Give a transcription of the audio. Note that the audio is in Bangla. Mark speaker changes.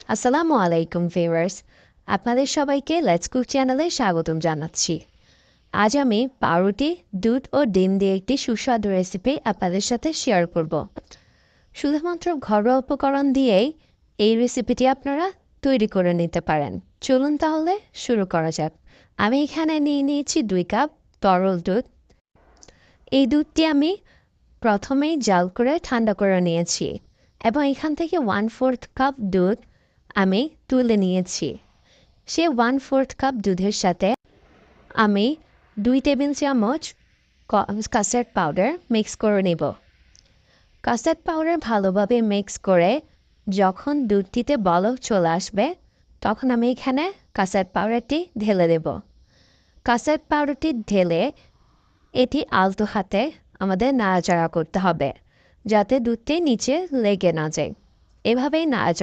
Speaker 1: আসসালামু আলাইকুম ভিউয়ার্স, আপনাদের সবাইকে লেটস কুক চ্যানেলে স্বাগতম জানাচ্ছি। আজ আমি পাউরুটি, দুধ ও ডিম দিয়ে একটি সুস্বাদু রেসিপি আপনাদের সাথে শেয়ার করব। শুধুমাত্র ঘরোয়া উপকরণ দিয়েই এই রেসিপিটি আপনারা তৈরি করে নিতে পারেন। চলুন তাহলে শুরু করা যাক। আমি এখানে নিয়ে নিয়েছি 2 কাপ তরল দুধ। এই দুধটি আমি প্রথমেই জাল করে ঠান্ডা করে নিয়েছি এবং এখান থেকে 1/4 কাপ দুধ আমি তুলে নিয়েছি। সে 1/4 কাপ দুধের সাথে আমি 2 টেবিল চামচ কাস্টার্ড পাউডার মিক্স করে নেব। কাস্টার্ড পাউডার ভালোভাবে মিক্স করে যখন দুধটিতে বলক চলে আসবে তখন আমি এখানে কাস্টার্ড পাউডারটি ঢেলে দেব। কাস্টার্ড পাউডারটি ঢেলে এটি আলতো হাতে আমাদের নাড়াচাড়া করতে হবে যাতে দুধটি নিচে লেগে না যায়। এভাবেই নাড়াচাড়া